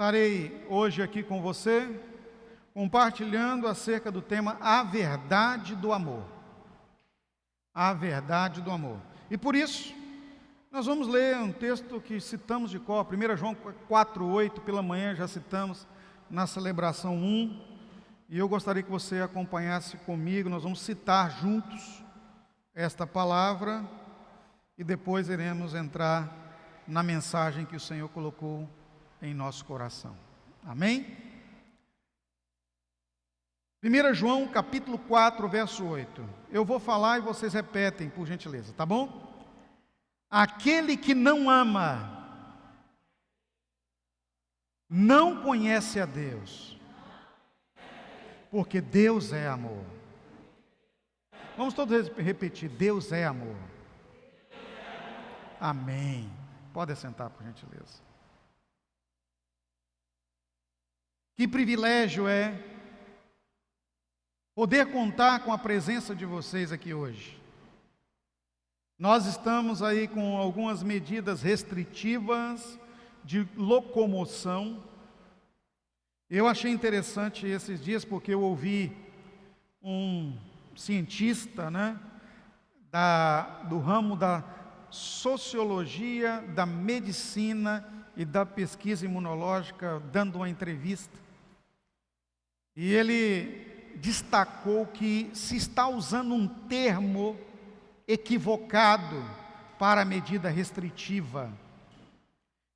Estarei hoje aqui com você, compartilhando acerca do tema A Verdade do Amor. A Verdade do Amor. E por isso, nós vamos ler um texto que citamos de cor, 1 João 4,8, pela manhã já citamos na celebração 1, e eu gostaria que você acompanhasse comigo. Nós vamos citar juntos esta palavra, e depois iremos entrar na mensagem que o Senhor colocou em nosso coração. Amém? 1 João capítulo 4, verso 8. Eu vou falar e vocês repetem, por gentileza, tá bom? Aquele que não ama, não conhece a Deus, porque Deus é amor. Vamos todos repetir: Deus é amor. Amém. Pode sentar, por gentileza. Que privilégio é poder contar com a presença de vocês aqui hoje. Nós estamos aí com algumas medidas restritivas de locomoção. Eu achei interessante esses dias porque eu ouvi um cientista, do ramo da sociologia, da medicina e da pesquisa imunológica, dando uma entrevista. E ele destacou que se está usando um termo equivocado para a medida restritiva.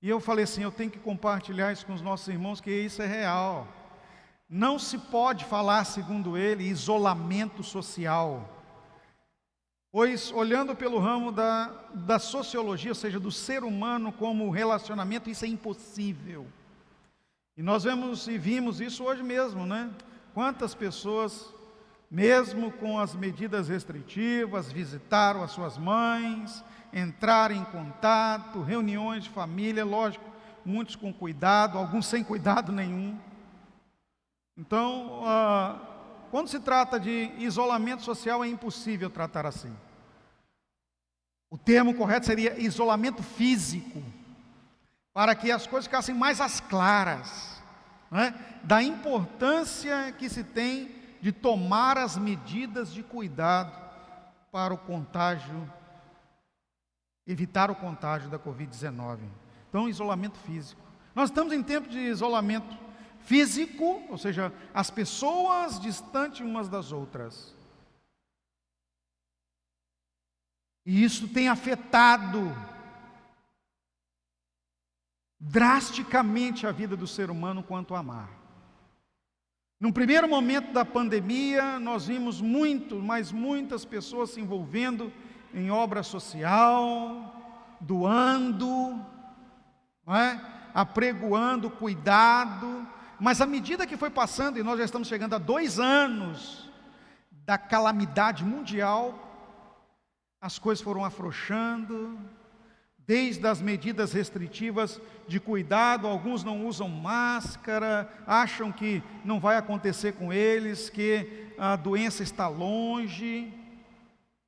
E eu falei assim: eu tenho que compartilhar isso com os nossos irmãos, que isso é real. Não se pode falar, segundo ele, isolamento social. Pois, olhando pelo ramo da sociologia, ou seja, do ser humano como relacionamento, isso é impossível. E nós vimos isso hoje mesmo, Quantas pessoas, mesmo com as medidas restritivas, visitaram as suas mães, entraram em contato, reuniões de família, lógico, muitos com cuidado, alguns sem cuidado nenhum. Então, quando se trata de isolamento social, é impossível tratar assim. O termo correto seria isolamento físico, para que as coisas ficassem mais às claras, da importância que se tem de tomar as medidas de cuidado para o contágio, evitar o contágio da Covid-19. Então, isolamento físico. Nós estamos em tempo de isolamento físico, ou seja, as pessoas distantes umas das outras. E isso tem afetado drasticamente a vida do ser humano quanto a amar. No primeiro momento da pandemia, nós vimos muitas pessoas se envolvendo em obra social, doando, apregoando cuidado, mas à medida que foi passando, e nós já estamos chegando a 2 anos da calamidade mundial, as coisas foram afrouxando, desde as medidas restritivas de cuidado. Alguns não usam máscara, acham que não vai acontecer com eles, que a doença está longe,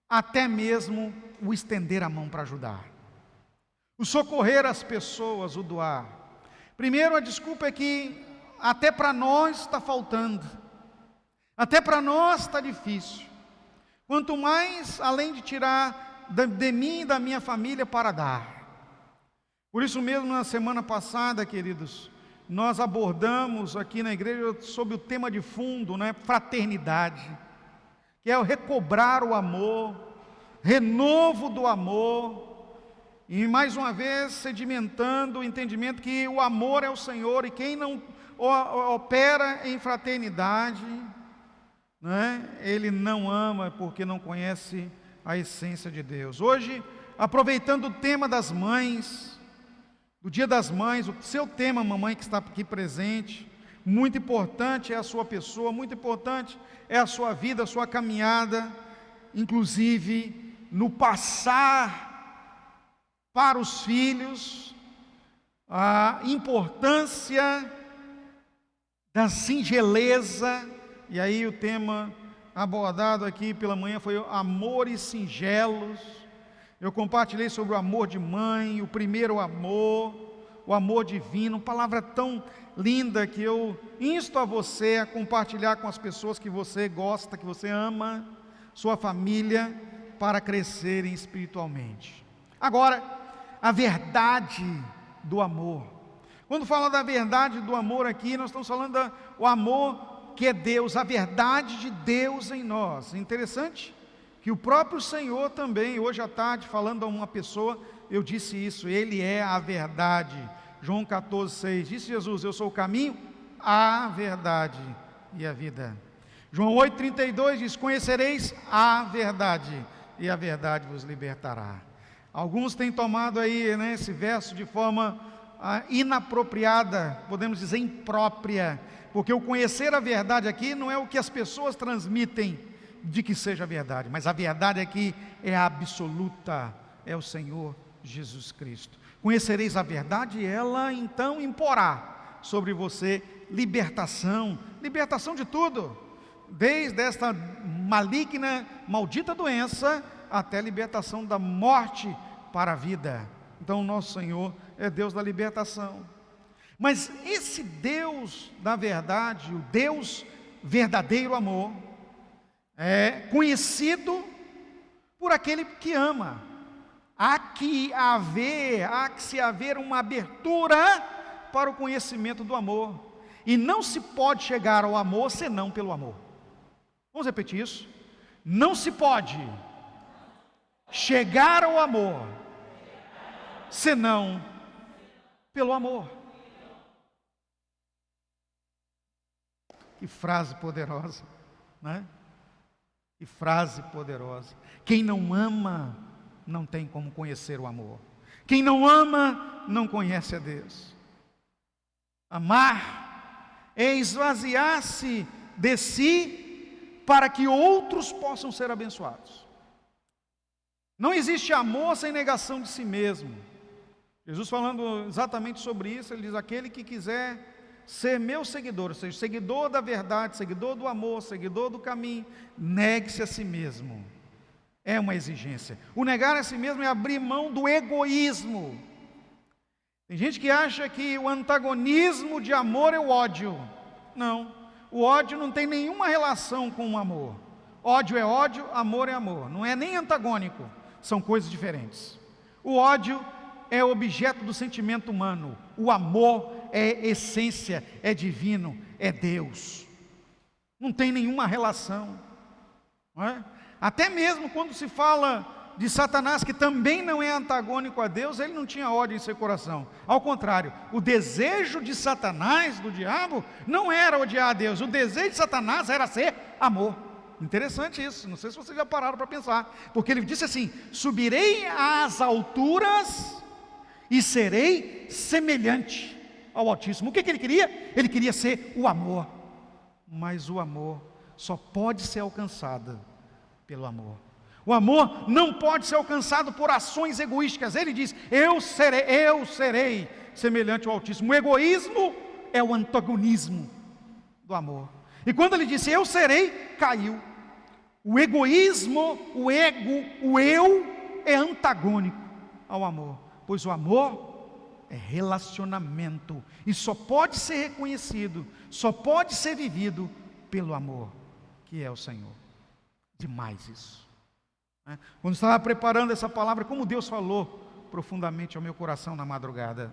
até mesmo o estender a mão para ajudar, o socorrer as pessoas, o doar. Primeiro, a desculpa é que até para nós está faltando, até para nós está difícil. Quanto mais, além de tirar de mim e da minha família para dar. Por isso mesmo, na semana passada, queridos, nós abordamos aqui na igreja sobre o tema de fundo, fraternidade, que é o recobrar o amor, renovo do amor, e mais uma vez sedimentando o entendimento que o amor é o Senhor, e quem não opera em fraternidade, ele não ama porque não conhece a essência de Deus. Hoje, aproveitando o tema das mães, do Dia das Mães, o seu tema, mamãe que está aqui presente, muito importante é a sua pessoa, muito importante é a sua vida, a sua caminhada, inclusive no passar para os filhos a importância da singeleza. E aí o tema abordado aqui pela manhã foi amores singelos. Eu compartilhei sobre o amor de mãe, o primeiro amor, o amor divino, palavra tão linda que eu insto a você a compartilhar com as pessoas que você gosta, que você ama, sua família, para crescerem espiritualmente. Agora, a verdade do amor. Quando fala da verdade do amor aqui, nós estamos falando do amor que é Deus, a verdade de Deus em nós. Interessante que o próprio Senhor também, hoje à tarde, falando a uma pessoa, eu disse isso, Ele é a verdade. João 14,6, disse Jesus, eu sou o caminho, a verdade e a vida. João 8,32 diz, conhecereis a verdade, e a verdade vos libertará. Alguns têm tomado aí, esse verso de forma inapropriada, podemos dizer imprópria, porque o conhecer a verdade aqui não é o que as pessoas transmitem de que seja verdade, mas a verdade aqui é absoluta, é o Senhor Jesus Cristo. Conhecereis a verdade e ela então imporá sobre você libertação de tudo, desde esta maligna, maldita doença, até libertação da morte para a vida. Então o nosso Senhor é Deus da libertação. Mas esse Deus da verdade, o Deus verdadeiro amor, é conhecido por aquele que ama. Há que se haver uma abertura para o conhecimento do amor. E não se pode chegar ao amor senão pelo amor. Vamos repetir isso? Não se pode chegar ao amor senão pelo amor. Que frase poderosa, né? Que frase poderosa. Quem não ama não tem como conhecer o amor. Quem não ama não conhece a Deus. Amar é esvaziar-se de si para que outros possam ser abençoados. Não existe amor sem negação de si mesmo. Jesus falando exatamente sobre isso, ele diz, aquele que quiser ser meu seguidor, ou seja, seguidor da verdade, seguidor do amor, seguidor do caminho, negue-se a si mesmo. É uma exigência. O negar a si mesmo é abrir mão do egoísmo. Tem gente que acha que o antagonismo de amor é o ódio. Não, o ódio não tem nenhuma relação com o amor. Ódio é ódio, amor é amor. Não é nem antagônico, são coisas diferentes. O ódio é objeto do sentimento humano. O amor é essência, é divino, é Deus. Não tem nenhuma relação, não é? Até mesmo quando se fala de Satanás, que também não é antagônico a Deus, ele não tinha ódio em seu coração. Ao contrário, o desejo de Satanás, do diabo, não era odiar a Deus. O desejo de Satanás era ser amor. Interessante isso, não sei se vocês já pararam para pensar. Porque ele disse assim, subirei às alturas e serei semelhante ao Altíssimo. O que ele queria? Ele queria ser o amor. Mas o amor só pode ser alcançado pelo amor. O amor não pode ser alcançado por ações egoísticas. Ele diz, eu serei semelhante ao Altíssimo. O egoísmo é o antagonismo do amor. E quando ele disse, eu serei, caiu. O egoísmo, o ego, o eu, é antagônico ao amor. Pois o amor é relacionamento. E só pode ser reconhecido, só pode ser vivido pelo amor, que é o Senhor. Demais isso. Quando estava preparando essa palavra, como Deus falou profundamente ao meu coração na madrugada.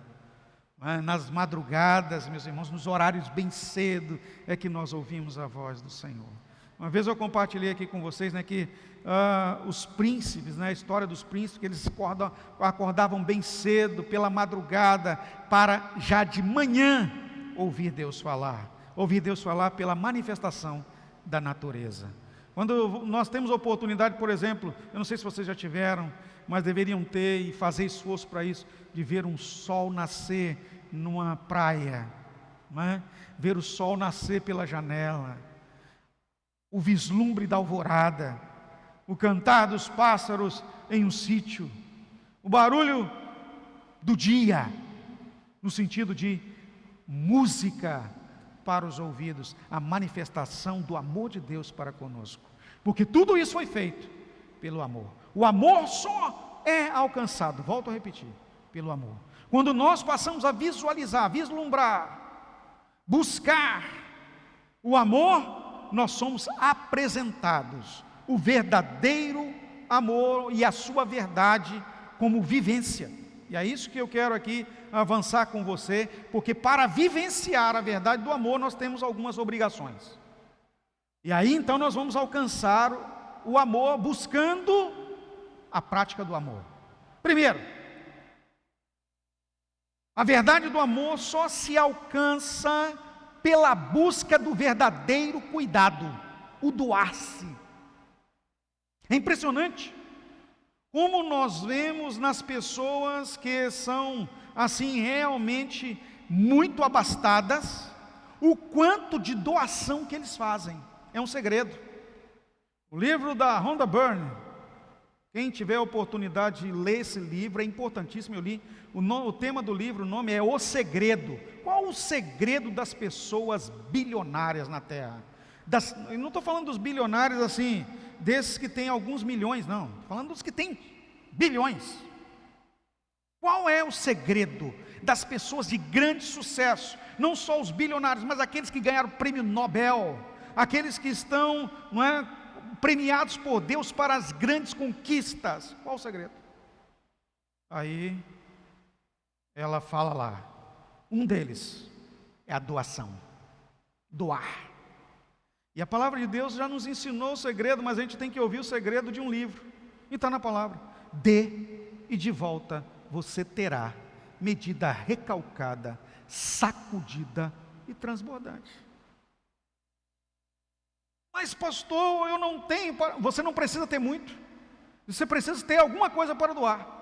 Nas madrugadas, meus irmãos, nos horários bem cedo, é que nós ouvimos a voz do Senhor. Uma vez eu compartilhei aqui com vocês, que os príncipes, a história dos príncipes, que eles acordavam bem cedo, pela madrugada, para já de manhã ouvir Deus falar pela manifestação da natureza. Quando nós temos a oportunidade, por exemplo, eu não sei se vocês já tiveram, mas deveriam ter e fazer esforço para isso, de ver um sol nascer numa praia, ver o sol nascer pela janela, o vislumbre da alvorada, o cantar dos pássaros em um sítio, o barulho do dia, no sentido de música para os ouvidos, a manifestação do amor de Deus para conosco, porque tudo isso foi feito pelo amor. O amor só é alcançado, volto a repetir, pelo amor. Quando nós passamos a visualizar, vislumbrar, buscar o amor, nós somos apresentados o verdadeiro amor e a sua verdade como vivência. E é isso que eu quero aqui avançar com você, porque para vivenciar a verdade do amor, nós temos algumas obrigações. E aí então nós vamos alcançar o amor buscando a prática do amor. Primeiro, a verdade do amor só se alcança pela busca do verdadeiro cuidado, o doar-se. É impressionante como nós vemos nas pessoas que são assim realmente muito abastadas, o quanto de doação que eles fazem. É um segredo. O livro da Rhonda Byrne, quem tiver a oportunidade de ler esse livro, é importantíssimo. Eu li, o tema do livro, o nome é O Segredo. Qual o segredo das pessoas bilionárias na Terra? Eu não estou falando dos bilionários assim, desses que têm alguns milhões, não. Estou falando dos que têm bilhões. Qual é o segredo das pessoas de grande sucesso? Não só os bilionários, mas aqueles que ganharam o prêmio Nobel, aqueles que estão, não é, premiados por Deus para as grandes conquistas. Qual o segredo? Aí ela fala lá, um deles é a doação, doar. E a palavra de Deus já nos ensinou o segredo, mas a gente tem que ouvir o segredo de um livro, e está na palavra: dê e de volta você terá, medida recalcada, sacudida e transbordante. Mas pastor, eu não tenho. Você não precisa ter muito, você precisa ter alguma coisa para doar.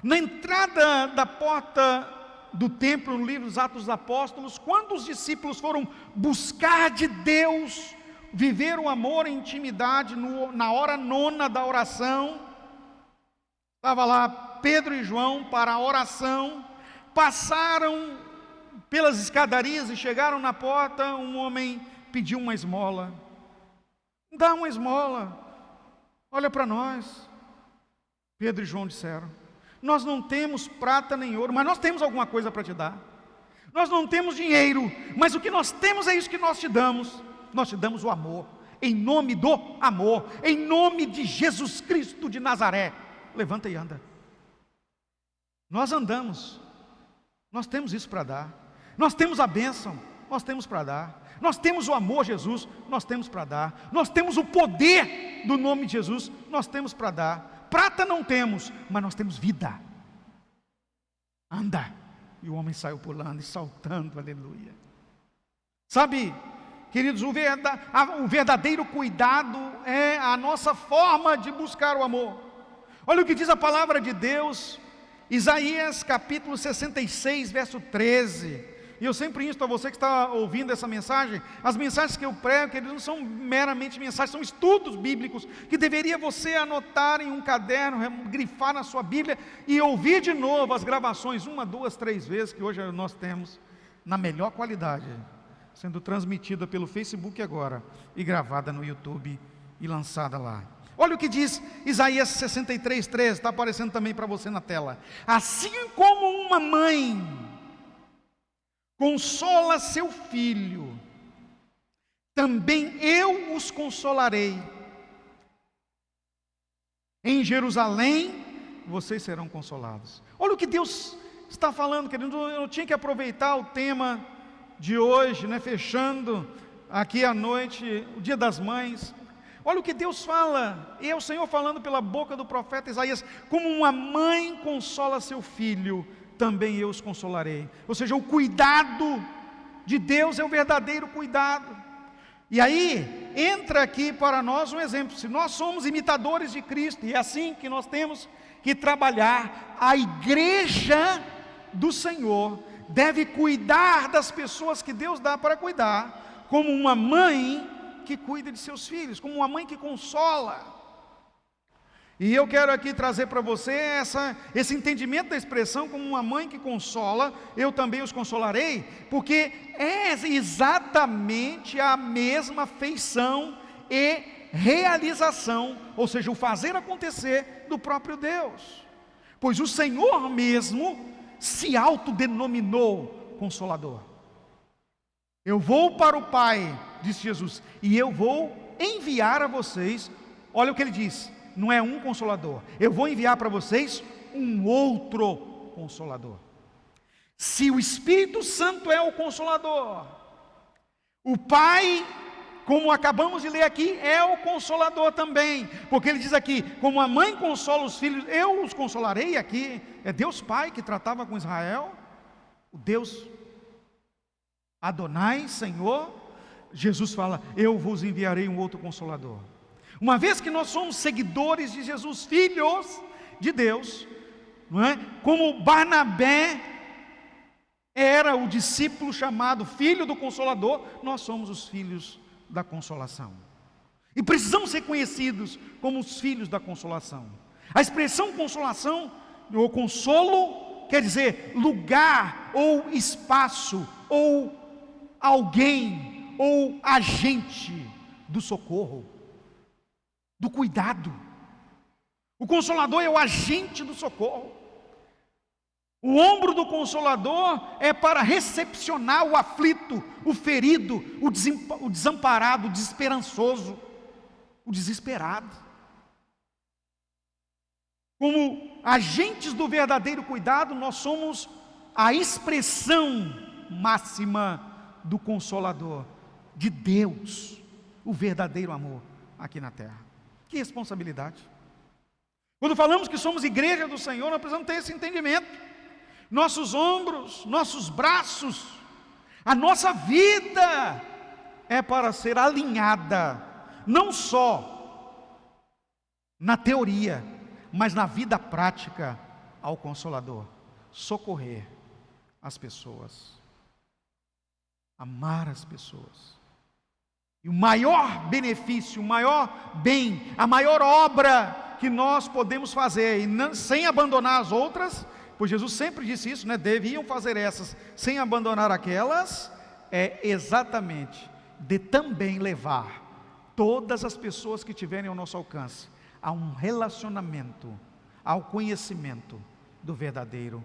Na entrada da porta do templo, no livro dos Atos dos Apóstolos, quando os discípulos foram buscar de Deus, viver o amor em intimidade, na hora nona da oração, estava lá Pedro e João para a oração, passaram pelas escadarias e chegaram na porta. Um homem pediu uma esmola. Dá uma esmola, olha para nós. Pedro e João disseram: nós não temos prata nem ouro, mas nós temos alguma coisa para te dar. Nós não temos dinheiro, mas o que nós temos é isso que nós te damos. Nós te damos o amor, em nome do amor, em nome de Jesus Cristo de Nazaré. Levanta e anda. Nós andamos, nós temos isso para dar. Nós temos a bênção, nós temos para dar. Nós temos o amor, Jesus, nós temos para dar. Nós temos o poder do nome de Jesus, nós temos para dar. Prata não temos, mas nós temos vida. Anda. E o homem saiu pulando e saltando, aleluia. Sabe, queridos, o verdadeiro cuidado é a nossa forma de buscar o amor. Olha o que diz a palavra de Deus, Isaías capítulo 66, verso 13. E eu sempre insto a você que está ouvindo essa mensagem, as mensagens que eu prego, eles não são meramente mensagens, são estudos bíblicos, que deveria você anotar em um caderno, grifar na sua Bíblia, e ouvir de novo as gravações, 1, 2, 3 vezes, que hoje nós temos, na melhor qualidade, sendo transmitida pelo Facebook agora, e gravada no YouTube, e lançada lá. Olha o que diz Isaías 63, 13, está aparecendo também para você na tela. Assim como uma mãe consola seu filho, também eu os consolarei. Em Jerusalém vocês serão consolados. Olha o que Deus está falando, querido. Eu tinha que aproveitar o tema de hoje, né, fechando aqui à noite, o Dia das Mães. Olha o que Deus fala, e é o Senhor falando pela boca do profeta Isaías: como uma mãe consola seu filho, também eu os consolarei. Ou seja, o cuidado de Deus é o verdadeiro cuidado. E aí entra aqui para nós um exemplo. Se nós somos imitadores de Cristo, e é assim que nós temos que trabalhar, a igreja do Senhor deve cuidar das pessoas que Deus dá para cuidar, como uma mãe que cuida de seus filhos, como uma mãe que consola. E eu quero aqui trazer para você esse entendimento da expressão, como uma mãe que consola, eu também os consolarei, porque é exatamente a mesma feição e realização, ou seja, o fazer acontecer do próprio Deus. pois o Senhor mesmo se autodenominou Consolador. Eu vou para o Pai, disse Jesus, e eu vou enviar a vocês, olha o que ele diz, não é um Consolador, eu vou enviar para vocês um outro Consolador. Se o Espírito Santo é o Consolador, o Pai, como acabamos de ler aqui, é o Consolador também, porque ele diz aqui, como a mãe consola os filhos, eu os consolarei. Aqui é Deus Pai que tratava com Israel, o Deus Adonai, Senhor. Jesus fala, eu vos enviarei um outro Consolador. Uma vez que nós somos seguidores de Jesus, filhos de Deus, não é? Como Barnabé era o discípulo chamado filho do Consolador, nós somos os filhos da consolação. E precisamos ser conhecidos como os filhos da consolação. A expressão consolação, ou consolo, quer dizer lugar, ou espaço, ou alguém, ou agente do socorro, do cuidado. O Consolador é o agente do socorro. O ombro do Consolador é para recepcionar o aflito, o ferido, o desamparado, o desesperançoso, o desesperado. Como agentes do verdadeiro cuidado, nós somos a expressão máxima do Consolador, de Deus, o verdadeiro amor aqui na terra. Que responsabilidade! Quando falamos que somos igreja do Senhor, nós precisamos ter esse entendimento. Nossos ombros, nossos braços, a nossa vida é para ser alinhada, não só na teoria, mas na vida prática ao Consolador. Socorrer as pessoas, amar as pessoas. E o maior benefício, o maior bem, a maior obra que nós podemos fazer, e não, sem abandonar as outras, pois Jesus sempre disse isso, né? Deviam fazer essas sem abandonar aquelas, é exatamente de também levar todas as pessoas que tiverem ao nosso alcance a um relacionamento, ao conhecimento do verdadeiro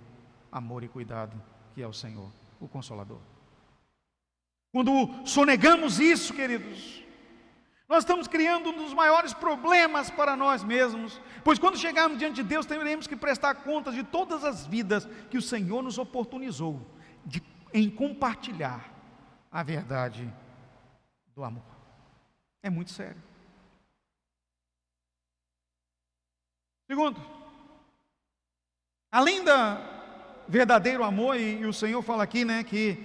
amor e cuidado que é o Senhor, o Consolador. Quando sonegamos isso, queridos, nós estamos criando um dos maiores problemas para nós mesmos, pois quando chegarmos diante de Deus, teremos que prestar contas de todas as vidas que o Senhor nos oportunizou em compartilhar a verdade do amor. É muito sério. Segundo, além da verdadeiro amor, e o Senhor fala aqui, né, que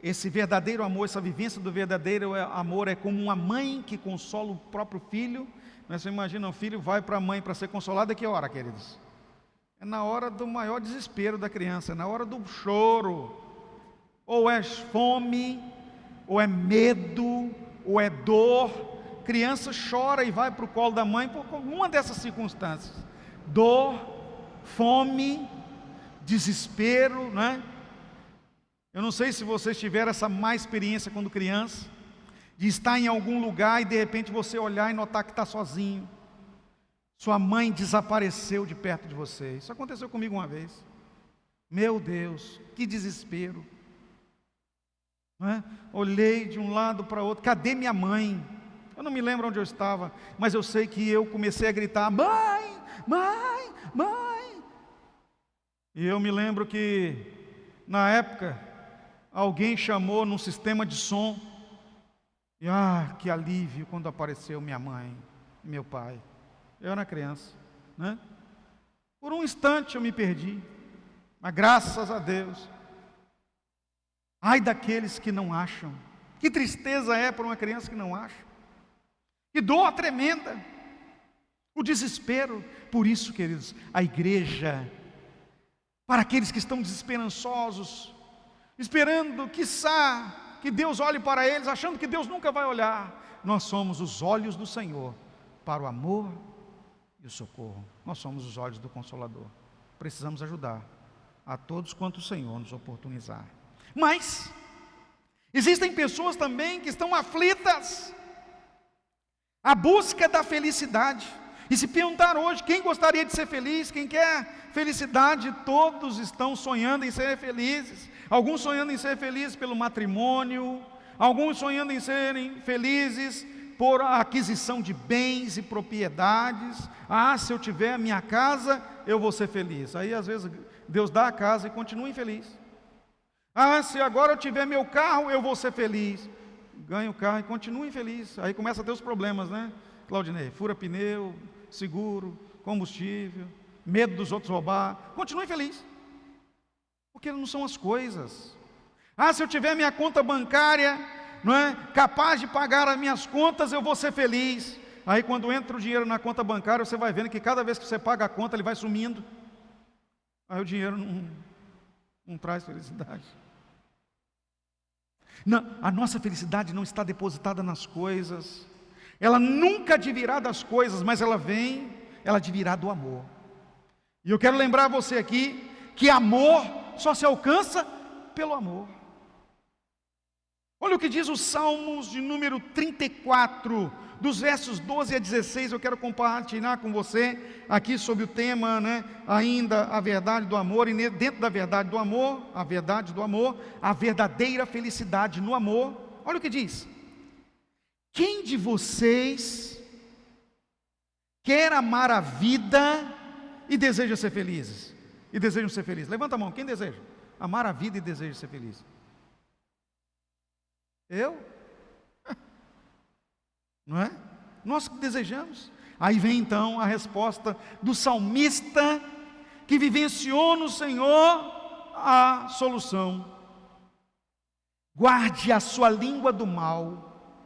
esse verdadeiro amor, essa vivência do verdadeiro amor é como uma mãe que consola o próprio filho. Você imagina, um filho vai para a mãe para ser consolado, a que hora, queridos? É na hora do maior desespero da criança, é na hora do choro. Ou é fome, ou é medo, ou é dor. Criança chora e vai para o colo da mãe por uma dessas circunstâncias. Dor, fome, desespero, né? Eu não sei se vocês tiveram essa má experiência quando criança, de estar em algum lugar e de repente você olhar e notar que está sozinho. Sua mãe desapareceu de perto de você. Isso aconteceu comigo uma vez. Meu Deus, que desespero. Não é? Olhei de um lado para o outro, cadê minha mãe? Eu não me lembro onde eu estava, mas eu sei que eu comecei a gritar, mãe, mãe, mãe. E eu me lembro que, na época, alguém chamou num sistema de som, e que alívio quando apareceu minha mãe e meu pai. Eu era criança, né? Por um instante eu me perdi, mas graças a Deus. Ai daqueles que não acham, que tristeza é para uma criança que não acha, que dor tremenda, o desespero. Por isso, queridos, a igreja, para aqueles que estão desesperançosos, esperando, quiçá, que Deus olhe para eles, achando que Deus nunca vai olhar, nós somos os olhos do Senhor, para o amor e o socorro. Nós somos os olhos do Consolador. Precisamos ajudar a todos quanto o Senhor nos oportunizar. Mas existem pessoas também que estão aflitas, à busca da felicidade. E se perguntar hoje, quem gostaria de ser feliz, quem quer felicidade, todos estão sonhando em ser felizes. Alguns sonhando em ser felizes pelo matrimônio, alguns sonhando em serem felizes por aquisição de bens e propriedades. Se eu tiver a minha casa, eu vou ser feliz. Aí às vezes Deus dá a casa e continua infeliz. Se agora eu tiver meu carro, eu vou ser feliz. Ganha o carro e continua infeliz. Aí começa a ter os problemas, né, Claudinei? Fura pneu, seguro, combustível, medo dos outros roubar. Continua infeliz. Porque não são as coisas. Se eu tiver minha conta bancária, não é, capaz de pagar as minhas contas, eu vou ser feliz. Aí quando entra o dinheiro na conta bancária, você vai vendo que cada vez que você paga a conta, ele vai sumindo. Aí o dinheiro não traz felicidade. Não, a nossa felicidade não está depositada nas coisas. Ela nunca advirá das coisas, mas ela advirá do amor. E eu quero lembrar você aqui, que amor só se alcança pelo amor. Olha o que diz os Salmos de número 34, dos versos 12 a 16, eu quero compartilhar com você, aqui sobre o tema, ainda a verdade do amor, e dentro da verdade do amor, a verdadeira felicidade no amor. Olha o que diz: quem de vocês quer amar a vida e deseja ser felizes? E desejam ser felizes? Levanta a mão, quem deseja? Amar a vida e deseja ser feliz? Eu? Não é? Nós que desejamos. Aí vem então a resposta do salmista, que vivenciou no Senhor a solução. Guarde a sua língua do mal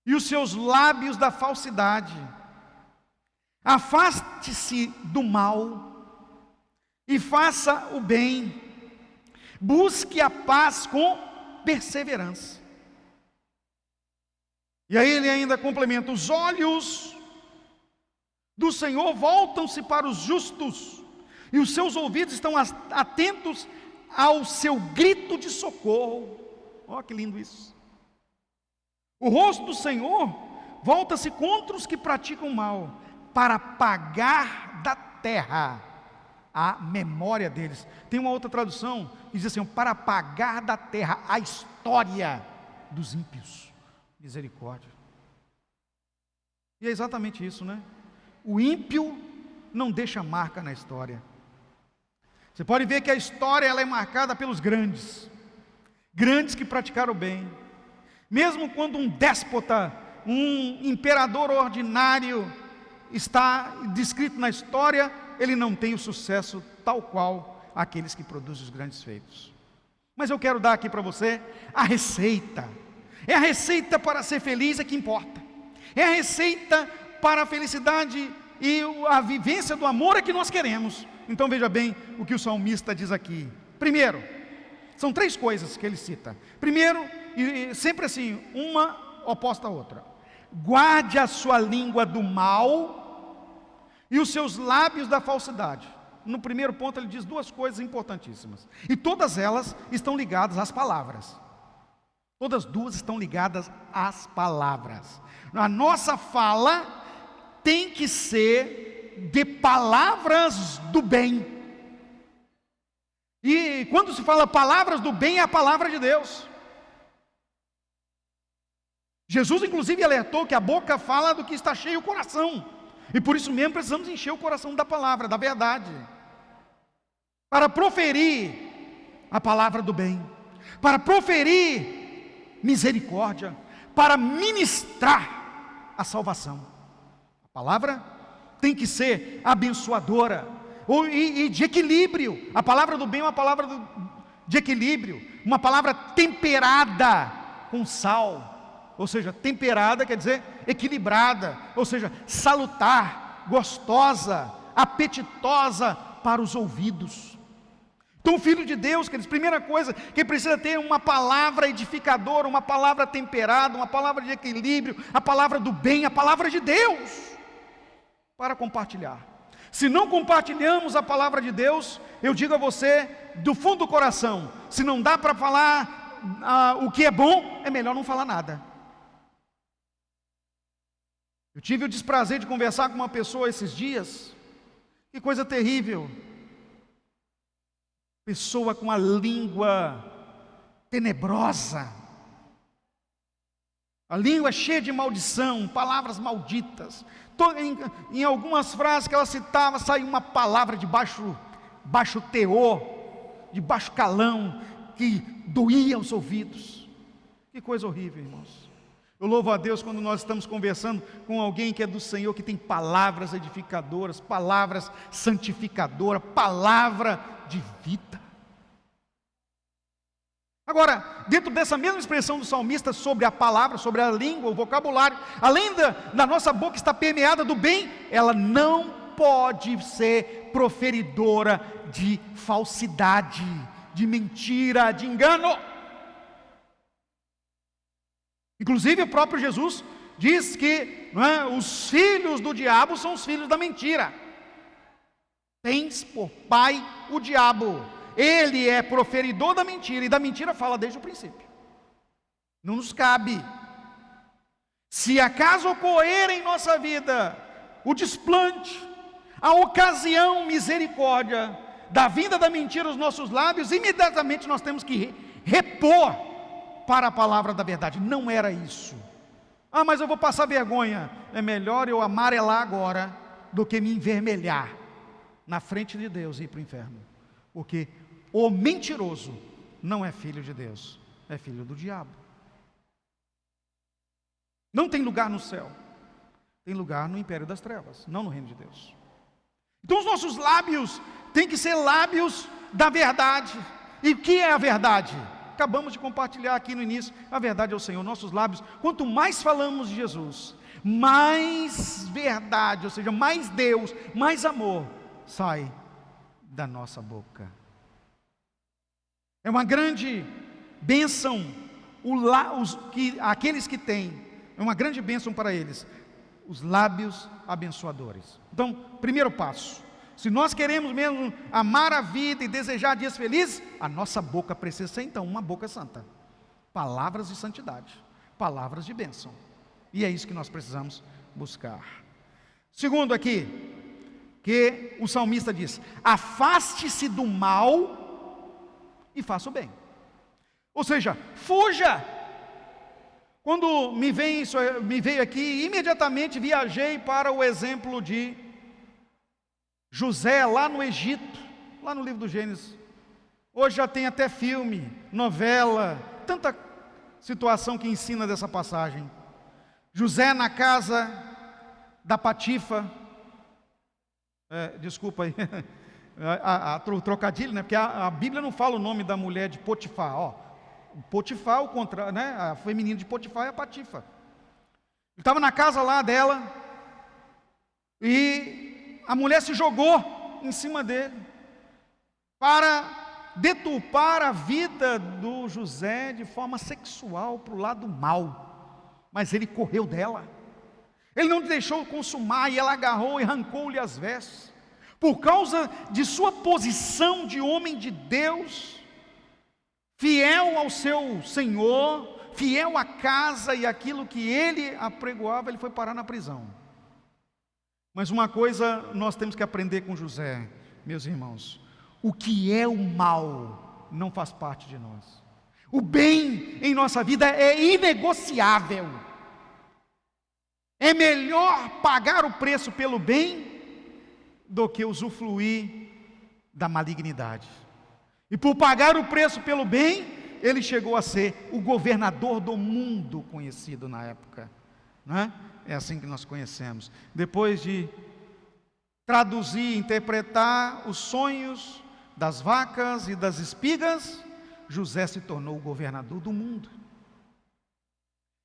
e os seus lábios da falsidade. Afaste-se do mal e faça o bem. Busque a paz com perseverança. E aí ele ainda complementa: os olhos do Senhor voltam-se para os justos, e os seus ouvidos estão atentos ao seu grito de socorro. Olha que lindo isso. O rosto do Senhor volta-se contra os que praticam mal, para apagar da terra a memória deles. Tem uma outra tradução que diz assim: para apagar da terra a história dos ímpios. Misericórdia. E é exatamente isso, né? O ímpio não deixa marca na história. Você pode ver que a história ela é marcada pelos grandes que praticaram o bem. Mesmo quando um déspota, um imperador ordinário está descrito na história, ele não tem o sucesso tal qual aqueles que produzem os grandes feitos. Mas eu quero dar aqui para você a receita. É a receita para ser feliz que importa. É a receita para a felicidade e a vivência do amor que nós queremos. Então veja bem o que o salmista diz aqui. Primeiro, são 3 coisas que ele cita. Primeiro, e sempre assim, uma oposta à outra: guarde a sua língua do mal e os seus lábios da falsidade. No primeiro ponto ele diz 2 coisas importantíssimas, e todas elas estão ligadas às palavras. Todas 2 estão ligadas às palavras. A nossa fala tem que ser de palavras do bem. E quando se fala palavras do bem, é a palavra de Deus. Jesus inclusive alertou que a boca fala do que está cheio o coração. E por isso mesmo precisamos encher o coração da palavra, da verdade, para proferir a palavra do bem, para proferir misericórdia, para ministrar a salvação. A palavra tem que ser abençoadora e de equilíbrio. A palavra do bem é uma palavra de equilíbrio, uma palavra temperada com sal. Ou seja, temperada quer dizer equilibrada, ou seja, salutar, gostosa, apetitosa para os ouvidos. Então o Filho de Deus, queridos, primeira coisa, que precisa ter uma palavra edificadora, uma palavra temperada, uma palavra de equilíbrio, a palavra do bem, a palavra de Deus, para compartilhar. Se não compartilhamos a palavra de Deus, eu digo a você, do fundo do coração, se não dá para falar o que é bom, é melhor não falar nada. Eu tive o desprazer de conversar com uma pessoa esses dias. Que coisa terrível. Pessoa com a língua tenebrosa. A língua cheia de maldição, palavras malditas. Em algumas frases que ela citava, saiu uma palavra de baixo teor, de baixo calão, que doía os ouvidos. Que coisa horrível, irmãos. Eu louvo a Deus quando nós estamos conversando com alguém que é do Senhor, que tem palavras edificadoras, palavras santificadoras, palavra de vida. Agora, dentro dessa mesma expressão do salmista sobre a palavra, sobre a língua, o vocabulário, além da nossa boca estar permeada do bem, ela não pode ser proferidora de falsidade, de mentira, de engano. Inclusive o próprio Jesus diz que os filhos do diabo são os filhos da mentira. Tens por pai o diabo. Ele é proferidor da mentira, e da mentira fala desde o princípio. Não nos cabe. Se acaso ocorrer em nossa vida o desplante, a ocasião, misericórdia da vinda da mentira aos nossos lábios, imediatamente nós temos que repor para a palavra da verdade. Não era isso. Mas eu vou passar vergonha. É melhor eu amarelar agora do que me envermelhar na frente de Deus e ir para o inferno. Porque o mentiroso não é filho de Deus, é filho do diabo. Não tem lugar no céu, tem lugar no império das trevas, não no reino de Deus. Então os nossos lábios têm que ser lábios da verdade. E o que é a verdade? Acabamos de compartilhar aqui no início, a verdade é o Senhor. Nossos lábios, quanto mais falamos de Jesus, mais verdade, ou seja, mais Deus, mais amor sai da nossa boca. É uma grande bênção aqueles que têm, é uma grande bênção para eles, os lábios abençoadores. Então, primeiro passo, se nós queremos mesmo amar a vida e desejar dias felizes, a nossa boca precisa ser então uma boca santa. Palavras de santidade, palavras de bênção. E é isso que nós precisamos buscar. Segundo aqui, que o salmista diz: afaste-se do mal e faça o bem. Ou seja, fuja. Quando me veio aqui, imediatamente viajei para o exemplo de José lá no Egito, lá no livro do Gênesis. Hoje já tem até filme, novela, tanta situação que ensina dessa passagem. José na casa da Patifa, desculpa aí, o trocadilho, né? Porque a Bíblia não fala o nome da mulher de Potifar, o Potifar, o contrário, né? A feminina de Potifar é a Patifa. Ele estava na casa lá dela, e a mulher se jogou em cima dele, para deturpar a vida do José de forma sexual, para o lado mal. Mas ele correu dela, ele não deixou consumar, e ela agarrou e arrancou-lhe as vestes, por causa de sua posição de homem de Deus, fiel ao seu Senhor, fiel à casa e aquilo que ele apregoava. Ele foi parar na prisão. Mas uma coisa nós temos que aprender com José, meus irmãos: o que é o mal não faz parte de nós. O bem em nossa vida é inegociável. É melhor pagar o preço pelo bem do que usufruir da malignidade. E por pagar o preço pelo bem, ele chegou a ser o governador do mundo conhecido na época, não é? É assim que nós conhecemos. Depois de traduzir, interpretar os sonhos das vacas e das espigas, José se tornou o governador do mundo.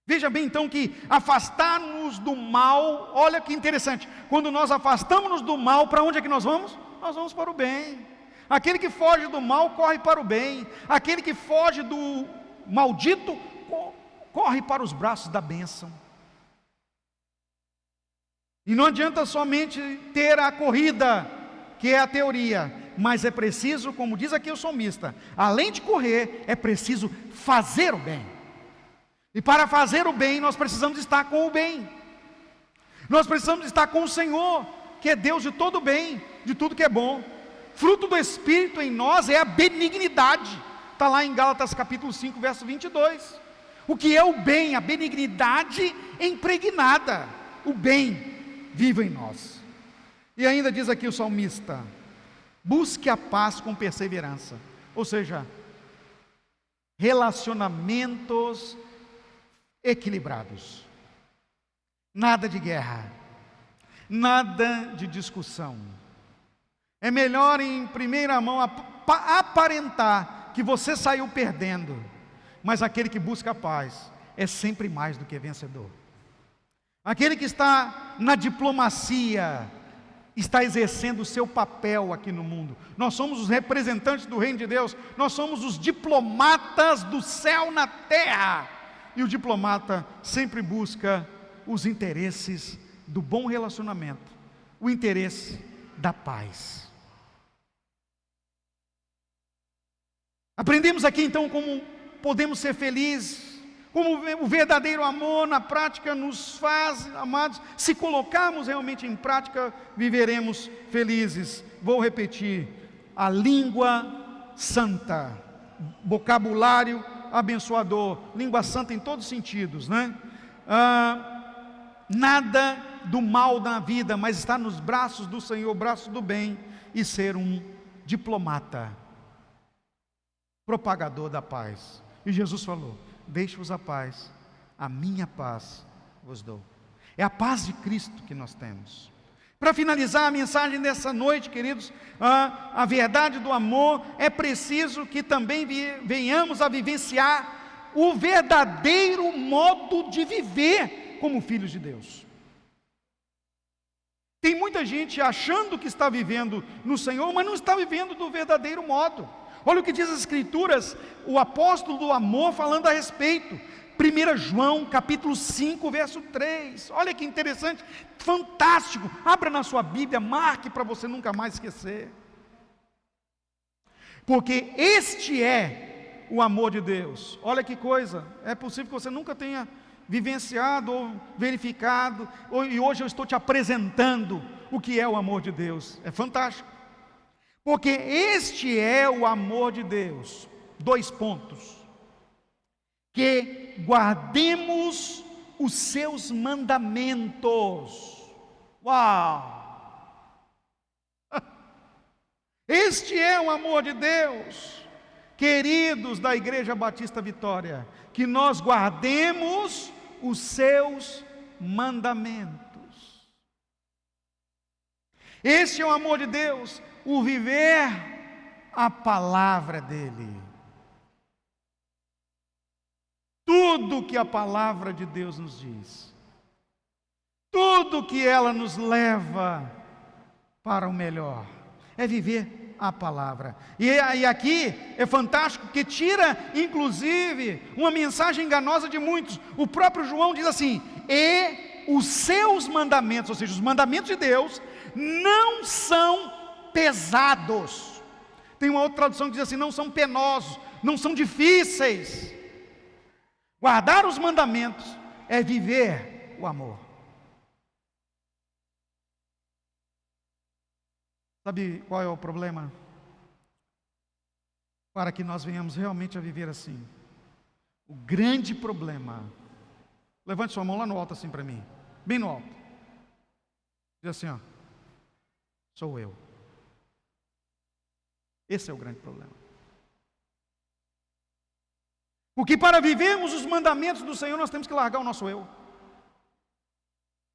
Veja bem então que afastar-nos do mal, olha que interessante, quando nós afastamos-nos do mal, para onde é que nós vamos? Nós vamos para o bem. Aquele que foge do mal, corre para o bem. Aquele que foge do maldito, corre para os braços da bênção. E não adianta somente ter a corrida, que é a teoria, mas é preciso, como diz aqui o salmista, além de correr, é preciso fazer o bem. E para fazer o bem, nós precisamos estar com o bem. Nós precisamos estar com o Senhor, que é Deus de todo bem, de tudo que é bom. Fruto do Espírito em nós é a benignidade. Está lá em Gálatas capítulo 5, verso 22. O que é o bem? A benignidade impregnada. O bem vive em nós. E ainda diz aqui o salmista: busque a paz com perseverança. Ou seja, relacionamentos equilibrados. Nada de guerra, nada de discussão. É melhor em primeira mão aparentar que você saiu perdendo, mas aquele que busca a paz é sempre mais do que vencedor. Aquele que está na diplomacia está exercendo o seu papel aqui no mundo. Nós somos os representantes do reino de Deus, nós somos os diplomatas do céu na terra. E o diplomata sempre busca os interesses do bom relacionamento, o interesse da paz. Aprendemos aqui então como podemos ser felizes, como o verdadeiro amor na prática nos faz, amados, se colocarmos realmente em prática, viveremos felizes. Vou repetir: a língua santa, vocabulário abençoador, língua santa em todos os sentidos, né? Nada do mal na vida, mas estar nos braços do Senhor, braços do bem, e ser um diplomata, propagador da paz. E Jesus falou: deixe-vos a paz, a minha paz vos dou. É a paz de Cristo que nós temos. Para finalizar a mensagem dessa noite, queridos, a verdade do amor, é preciso que também venhamos a vivenciar o verdadeiro modo de viver como filhos de Deus. Tem muita gente achando que está vivendo no Senhor, mas não está vivendo do verdadeiro modo. Olha o que diz as Escrituras, o apóstolo do amor falando a respeito. 1 João capítulo 5, verso 3. Olha que interessante, fantástico. Abra na sua Bíblia, marque para você nunca mais esquecer. Porque este é o amor de Deus. Olha que coisa, é possível que você nunca tenha vivenciado ou verificado, e hoje eu estou te apresentando o que é o amor de Deus. É fantástico. Porque este é o amor de Deus. 2 pontos. Que guardemos os seus mandamentos. Uau! Este é o amor de Deus. Queridos da Igreja Batista Vitória, que nós guardemos os seus mandamentos. Este é o amor de Deus, o viver a palavra dele. Tudo que a palavra de Deus nos diz, tudo que ela nos leva para o melhor, é viver a palavra. E aqui é fantástico, que tira inclusive uma mensagem enganosa de muitos. O próprio João diz assim: e os seus mandamentos, ou seja, os mandamentos de Deus, não são pesados. Tem uma outra tradução que diz assim: não são penosos, não são difíceis. Guardar os mandamentos é viver o amor. Sabe qual é o problema? Para que nós venhamos realmente a viver assim, o grande problema, levante sua mão lá no alto assim para mim, bem no alto, diz assim, ó: sou eu. Esse é o grande problema. Porque para vivermos os mandamentos do Senhor, nós temos que largar o nosso eu.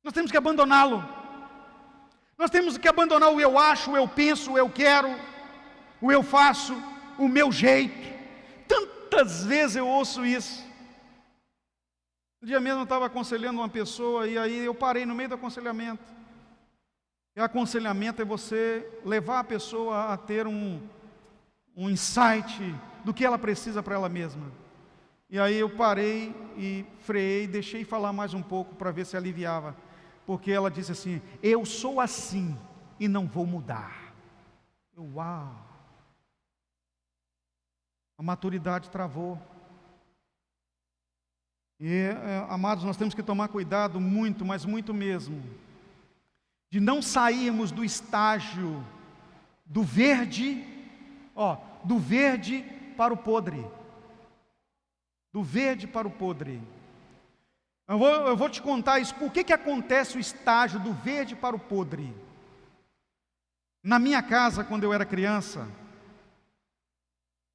Nós temos que abandoná-lo. Nós temos que abandonar o eu acho, o eu penso, o eu quero, o eu faço, o meu jeito. Tantas vezes eu ouço isso. Um dia mesmo eu estava aconselhando uma pessoa, e aí eu parei no meio do aconselhamento. E aconselhamento é você levar a pessoa a ter um insight do que ela precisa para ela mesma. E aí eu parei e freiei, deixei falar mais um pouco para ver se aliviava. Porque ela disse assim: eu sou assim e não vou mudar. Uau! A maturidade travou. E, amados, nós temos que tomar cuidado muito, mas muito mesmo, de não sairmos do estágio do verde, do verde para o podre. Do verde para o podre. Eu vou te contar isso. Por que acontece o estágio do verde para o podre? Na minha casa, quando eu era criança,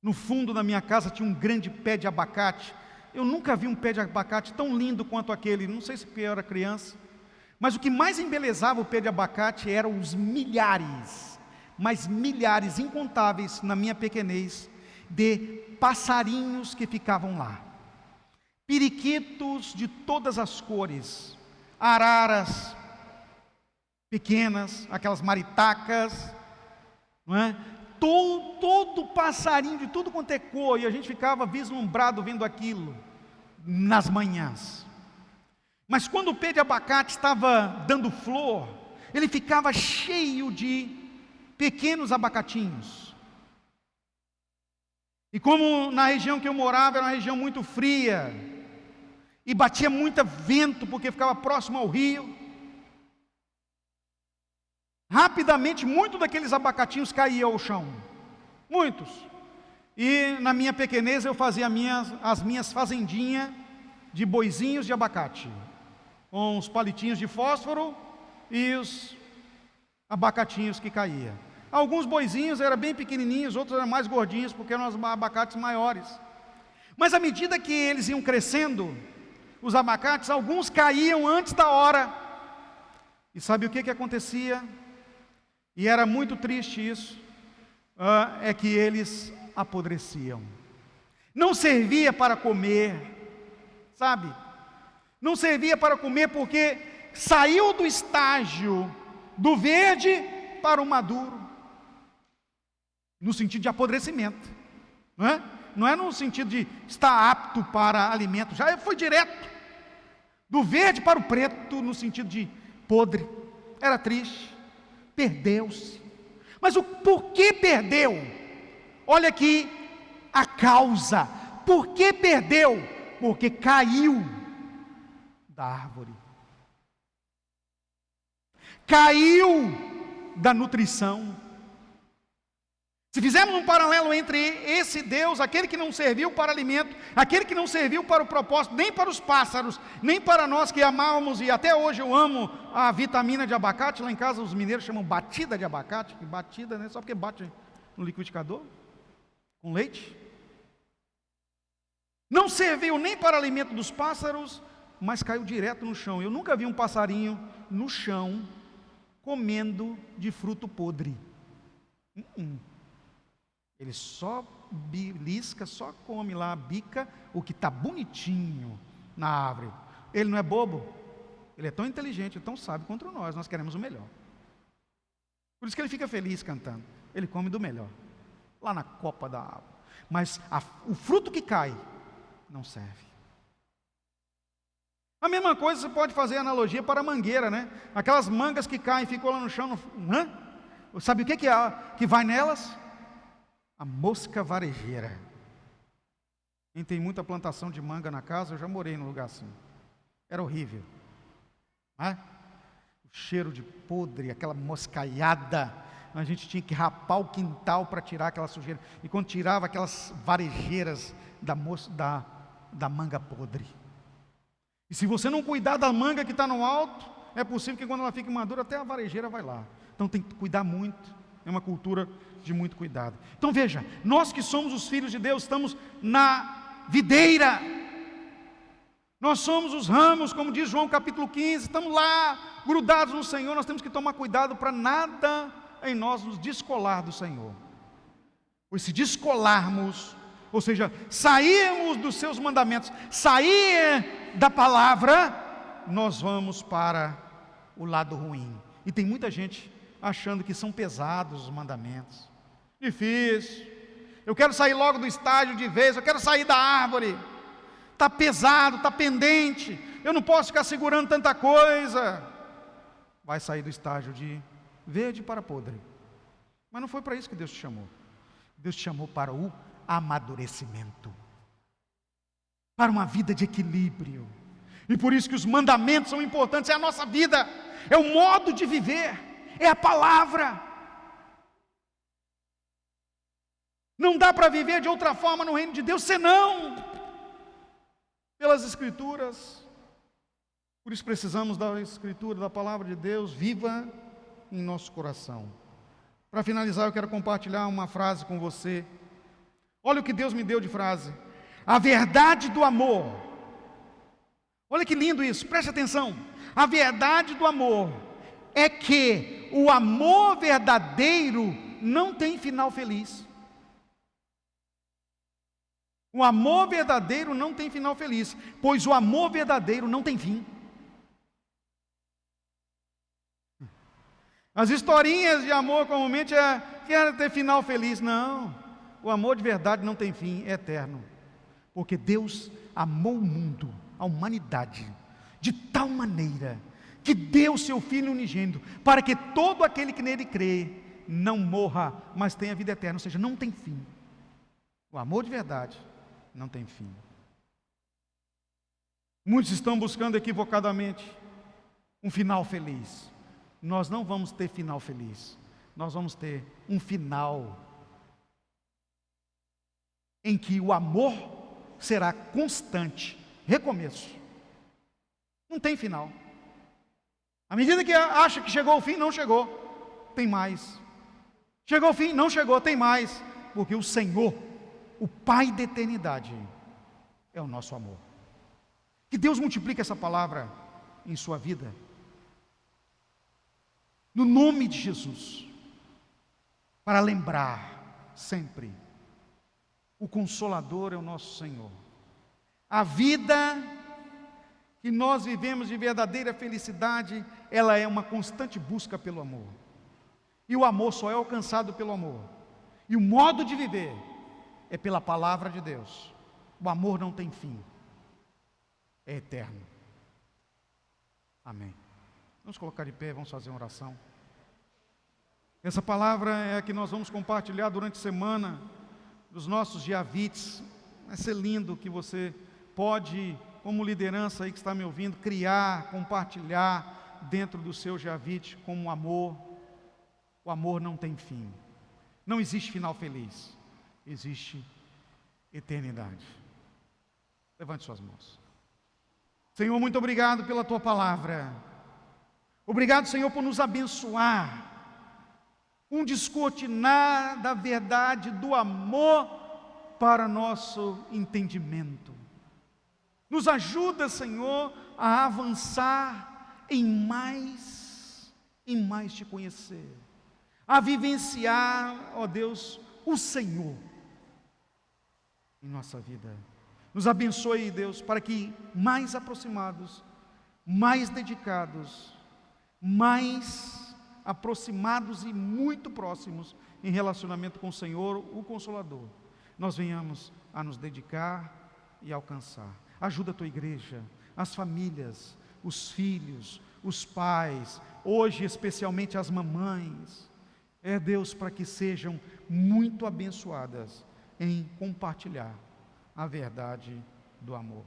no fundo da minha casa tinha um grande pé de abacate. Eu nunca vi um pé de abacate tão lindo quanto aquele. Não sei se eu era criança. Mas o que mais embelezava o pé de abacate eram os milhares, mas milhares incontáveis, na minha pequenez, de passarinhos que ficavam lá. Periquitos de todas as cores, araras pequenas, aquelas maritacas, não é? Todo passarinho de tudo quanto é cor, e a gente ficava vislumbrado vendo aquilo nas manhãs. Mas quando o pé de abacate estava dando flor, ele ficava cheio de pequenos abacatinhos. E como na região que eu morava era uma região muito fria, e batia muito vento, porque ficava próximo ao rio, rapidamente muitos daqueles abacatinhos caíam ao chão, muitos. E na minha pequenez eu fazia as minhas fazendinhas de boizinhos de abacate, com os palitinhos de fósforo e os abacatinhos que caíam. Alguns boizinhos eram bem pequenininhos, outros eram mais gordinhos, porque eram os abacates maiores. Mas à medida que eles iam crescendo, os abacates, alguns caíam antes da hora. E sabe o que acontecia? E era muito triste isso, é que eles apodreciam. Não servia para comer, sabe? Não servia para comer porque saiu do estágio do verde para o maduro, no sentido de apodrecimento, não é? Não é no sentido de estar apto para alimento, já foi direto do verde para o preto, no sentido de podre. Era triste, perdeu-se. Mas o porquê perdeu? Olha aqui a causa. Por que perdeu? Porque caiu da árvore, caiu da nutrição. Se fizermos um paralelo entre esse Deus, aquele que não serviu para alimento, aquele que não serviu para o propósito, nem para os pássaros, nem para nós que amávamos, e até hoje eu amo a vitamina de abacate. Lá em casa os mineiros chamam batida de abacate, batida, né? Só porque bate no liquidificador, com leite. Não serviu nem para alimento dos pássaros, mas caiu direto no chão. Eu nunca vi um passarinho no chão comendo de fruto podre. Ele só belisca, só come lá, bica o que está bonitinho na árvore. Ele não é bobo, ele é tão inteligente, tão sábio contra nós queremos o melhor. Por isso que ele fica feliz cantando. Ele come do melhor, lá na copa da árvore. Mas o fruto que cai, não serve. A mesma coisa você pode fazer analogia para a mangueira, né? Aquelas mangas que caem e ficam lá no chão, sabe o que vai nelas? A mosca varejeira. Quem tem muita plantação de manga na casa, eu já morei num lugar assim. Era horrível. O cheiro de podre, aquela moscaiada. A gente tinha que rapar o quintal para tirar aquela sujeira. E quando tirava aquelas varejeiras da manga podre. E se você não cuidar da manga que está no alto, é possível que quando ela fique madura, até a varejeira vai lá. Então tem que cuidar muito. É uma cultura de muito cuidado. Então veja, nós que somos os filhos de Deus, estamos na videira. Nós somos os ramos, como diz João capítulo 15, estamos lá, grudados no Senhor. Nós temos que tomar cuidado para nada em nós nos descolar do Senhor. Pois se descolarmos, ou seja, sairmos dos seus mandamentos, sair da palavra, nós vamos para o lado ruim. E tem muita gente achando que são pesados os mandamentos. Difícil. Eu quero sair logo do estágio de vez, eu quero sair da árvore. Está pesado, está pendente, eu não posso ficar segurando tanta coisa. Vai sair do estágio de verde para podre. Mas não foi para isso que Deus te chamou. Deus te chamou para o amadurecimento, para uma vida de equilíbrio. E por isso que os mandamentos são importantes, é a nossa vida, é o modo de viver, é a palavra. Não dá para viver de outra forma no reino de Deus, senão pelas Escrituras. Por isso precisamos da Escritura, da palavra de Deus, viva em nosso coração. Para finalizar, eu quero compartilhar uma frase com você. Olha o que Deus me deu de frase: a verdade do amor. Olha que lindo isso, preste atenção. A verdade do amor é que o amor verdadeiro não tem final feliz. O amor verdadeiro não tem final feliz, pois o amor verdadeiro não tem fim. As historinhas de amor comumente querem ter final feliz. Não, o amor de verdade não tem fim, é eterno. Porque Deus amou o mundo, a humanidade, de tal maneira que deu seu Filho unigênito, para que todo aquele que nele crê não morra, mas tenha vida eterna, ou seja, não tem fim. O amor de verdade não tem fim. Muitos estão buscando equivocadamente um final feliz. Nós não vamos ter final feliz, nós vamos ter um final em que o amor será constante, recomeço. Não tem final. À medida que acha que chegou ao fim, não chegou, tem mais. Chegou ao fim, não chegou, tem mais. Porque o Senhor, o Pai da eternidade, é o nosso amor. Que Deus multiplique essa palavra em sua vida, no nome de Jesus, para lembrar sempre: o Consolador é o nosso Senhor. A vida que nós vivemos de verdadeira felicidade, ela é uma constante busca pelo amor. E o amor só é alcançado pelo amor. E o modo de viver é pela palavra de Deus. O amor não tem fim, é eterno. Amém. Vamos colocar de pé, vamos fazer uma oração. Essa palavra é a que nós vamos compartilhar durante a semana dos nossos Javites. Vai ser lindo que você pode, como liderança aí que está me ouvindo, criar, compartilhar dentro do seu Javite como amor. O amor não tem fim. Não existe final feliz. Existe eternidade. Levante suas mãos. Senhor, muito obrigado pela Tua palavra. Obrigado, Senhor, por nos abençoar. Um descortinar da verdade do amor para nosso entendimento. Nos ajuda, Senhor, a avançar em mais Te conhecer. A vivenciar, ó Deus, o Senhor em nossa vida. Nos abençoe, Deus, para que mais aproximados, mais dedicados, mais aproximados e muito próximos em relacionamento com o Senhor, o Consolador, nós venhamos a nos dedicar e alcançar. Ajuda a Tua igreja, as famílias, os filhos, os pais, hoje especialmente as mamães, Deus, para que sejam muito abençoadas em compartilhar a verdade do amor.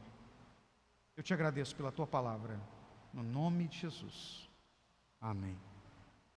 Eu Te agradeço pela Tua palavra, no nome de Jesus. Amém.